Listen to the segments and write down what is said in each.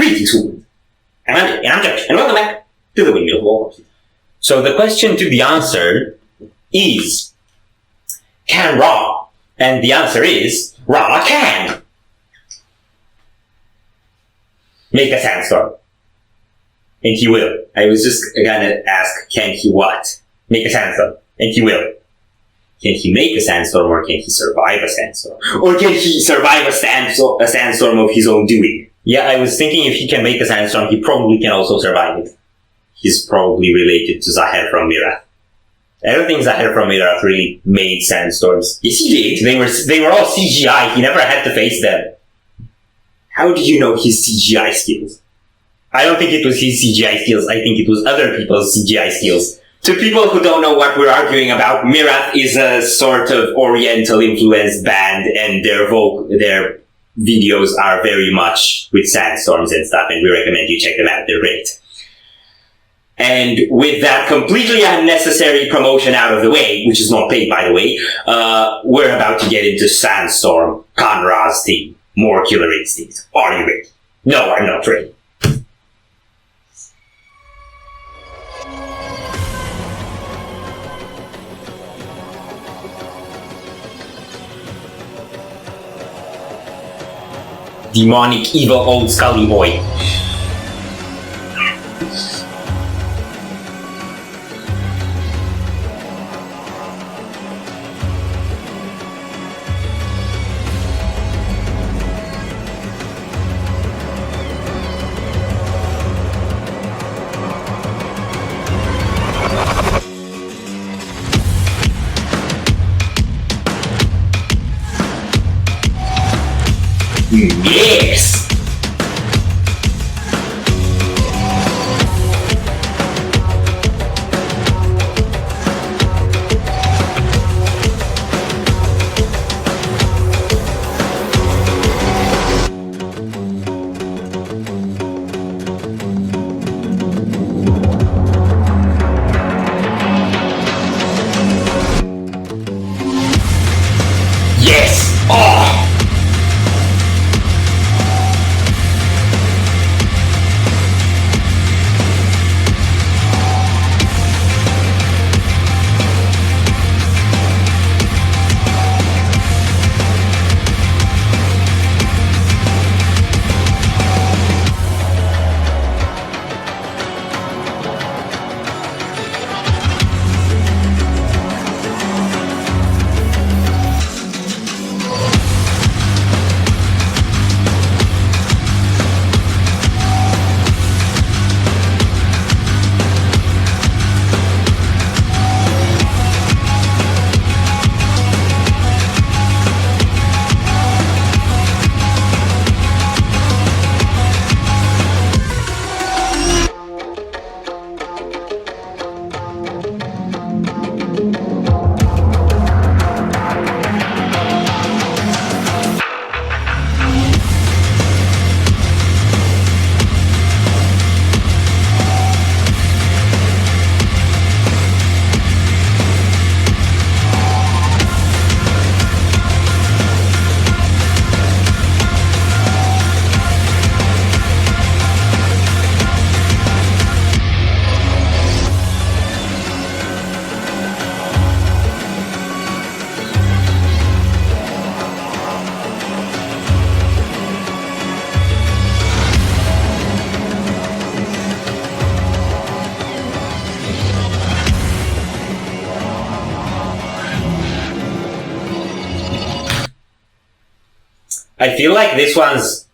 Greetings, humans. I'm Andy, and I'm Josh, and welcome back to the Windmill War. So the question to be answered is, can Ra? And the answer is, Ra can make a sandstorm. And he will. I was just gonna ask, can he what? Make a sandstorm. And he will. Can he make a sandstorm, or can he survive a sandstorm? Or can he survive a sandstorm of his own doing? Yeah, I was thinking if he can make a sandstorm, he probably can also survive it. He's probably related to Zahir from Mirath. I don't think Zahir from Mirath really made sandstorms. Yes, he did. They were all CGI. He never had to face them. How do you know his CGI skills? I don't think it was his CGI skills. I think it was other people's CGI skills. To people who don't know what we're arguing about, Mirath is a sort of Oriental-influenced band, and their videos are very much with sandstorms and stuff, and we recommend you check them out. They're great. And with that completely unnecessary promotion out of the way, which is not paid, by the way, we're about to get into Sandstorm, Conrad's theme, more Killer Instinct. Are you ready? No, I'm not ready. Demonic, evil old Scully boy. Yes! Yes! Oh! I feel like this one's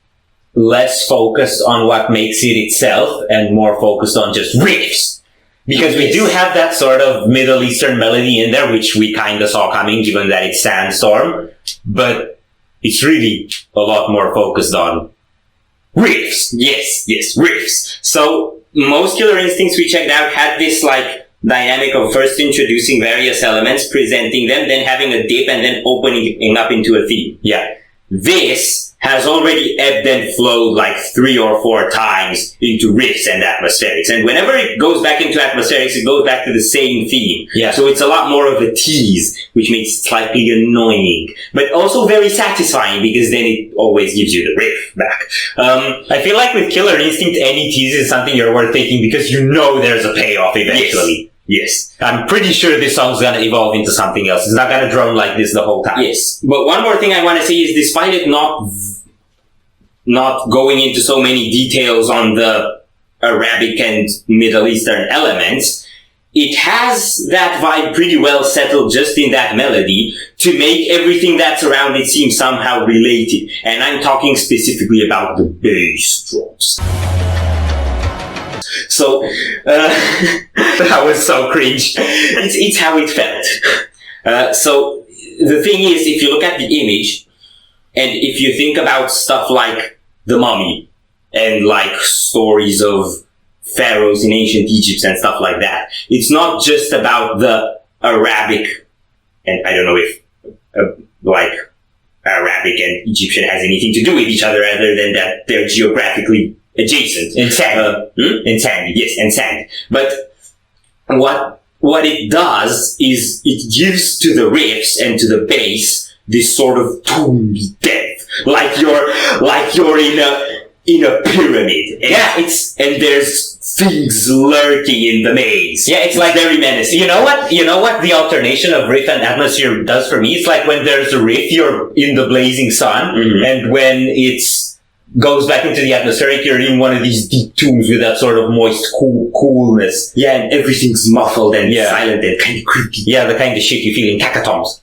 less focused on what makes it itself and more focused on just riffs. Because we do have that sort of Middle Eastern melody in there, which we kind of saw coming given that it's Sandstorm. But it's really a lot more focused on riffs. Yes, riffs. So most Killer Instincts we checked out had this like dynamic of first introducing various elements, presenting them, then having a dip, and then opening up into a theme. Yeah. This has already ebbed and flowed like 3 or 4 times into riffs and atmospherics. And whenever it goes back into atmospherics, it goes back to the same theme. Yeah. So it's a lot more of a tease, which makes it slightly annoying, but also very satisfying because then it always gives you the riff back. I feel like with Killer Instinct, any tease is something you're worth taking because you know there's a payoff eventually. Yes. I'm pretty sure this song's gonna evolve into something else. It's not gonna drone like this the whole time. Yes. But one more thing I want to say is, despite it not going into so many details on the Arabic and Middle Eastern elements, it has that vibe pretty well settled just in that melody to make everything that's around it seem somehow related. And I'm talking specifically about the bass drops. So, That was so cringe. it's how it felt. So, the thing is, if you look at the image, and if you think about stuff like The Mummy, and like stories of pharaohs in ancient Egypt and stuff like that, it's not just about the Arabic, and I don't know if, like, Arabic and Egyptian has anything to do with each other than that they're geographically adjacent. In sand. In sand, yes, and sand. But what it does is it gives to the riffs and to the bass this sort of tombey depth, like you're in a pyramid. And there's things lurking in the maze. Yeah, it's like very menacing. You know what the alternation of riff and atmosphere does for me? It's like when there's a riff, you're in the blazing sun, and when it's goes back into the atmospheric, you're in one of these deep tombs with that sort of moist coolness. Yeah, and everything's muffled and silent and kind of creepy. Yeah, the kind of shit you feel in catacombs.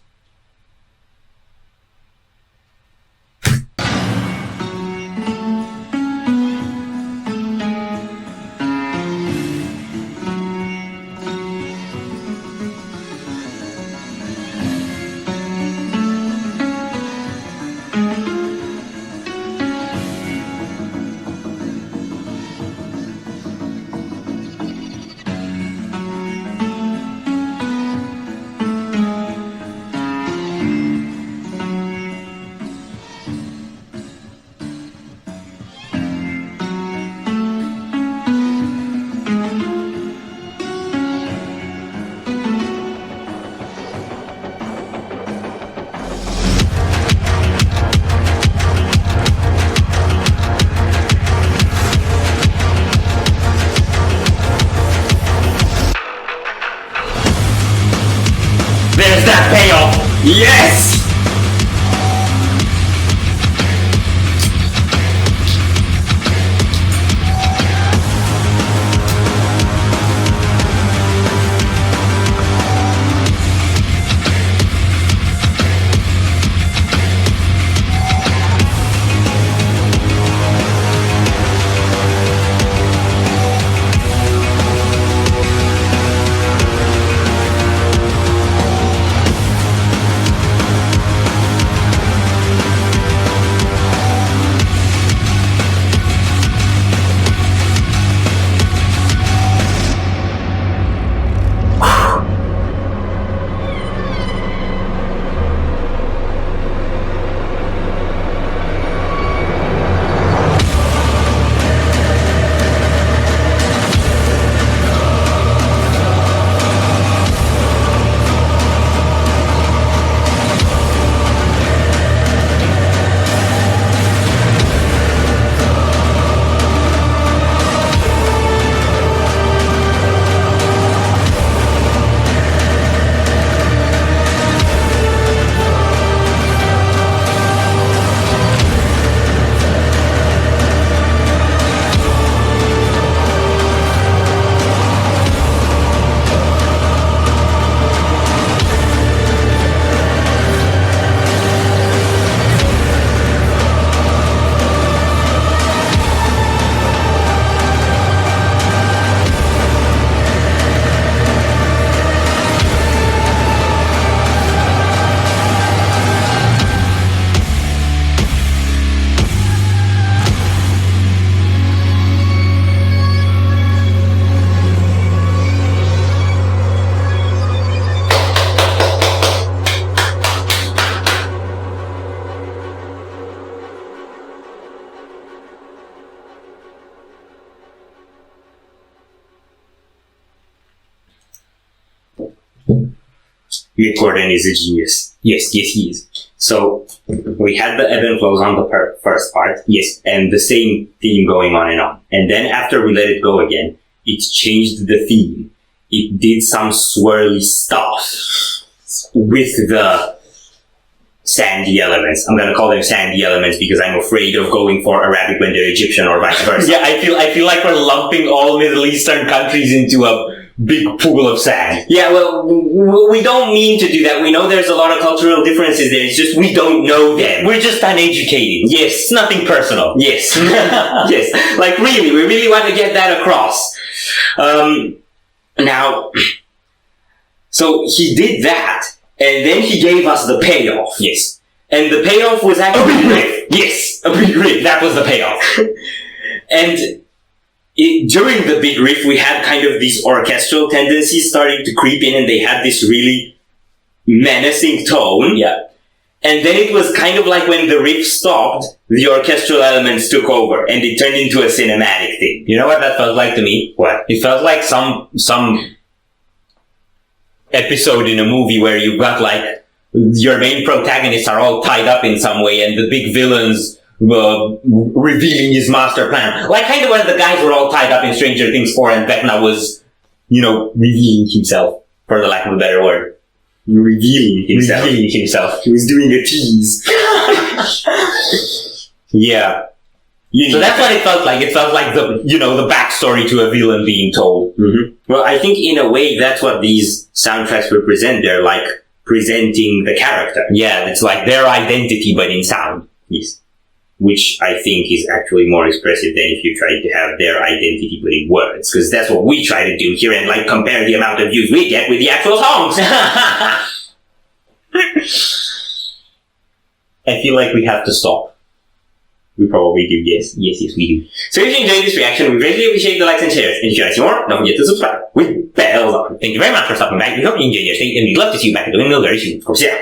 Mick Gordon is a genius. Yes, he is. So we had the ebb and flows on the first part. Yes. And the same theme going on and on. And then after we let it go again, it changed the theme. It did some swirly stuff with the sandy elements. I'm gonna call them sandy elements because I'm afraid of going for Arabic when they're Egyptian or vice versa. Yeah, I feel like we're lumping all Middle Eastern countries into a big pool of sand. Yeah, well, we don't mean to do that. We know there's a lot of cultural differences there. It's just we don't know them. We're just uneducated. Yes. It's nothing personal. Yes. Yes. Like really, we really want to get that across. Now, so he did that, and then he gave us the payoff. Yes. And the payoff was actually... A big riff. Yes, a big riff. That was the payoff. And during the big riff, we had kind of these orchestral tendencies starting to creep in, and they had this really menacing tone. Yeah. And then it was kind of like when the riff stopped, the orchestral elements took over, and it turned into a cinematic thing. You know what that felt like to me? What? It felt like some episode in a movie where you've got like your main protagonists are all tied up in some way, and the big villain's revealing his master plan. Like kind of when the guys were all tied up in Stranger Things 4 and Vecna was, revealing himself, for the lack of a better word. Revealing himself. He was doing a tease. Yeah. So that's what it felt like. It felt like the backstory to a villain being told. Mm-hmm. Well, I think in a way that's what these soundtracks represent. They're like presenting the character. Yeah, it's like their identity, but in sound. Yes. Which I think is actually more expressive than if you tried to have their identity but in words. Because that's what we try to do here and like compare the amount of views we get with the actual songs. I feel like we have to stop. We probably do, yes. Yes, we do. So if you enjoyed this reaction, we greatly appreciate the likes and shares. And if you want to see more, don't forget to subscribe with bells on. Thank you very much for stopping by. We hope you enjoyed your stay, and we'd love to see you back at the Windmill very soon. Of course, yeah.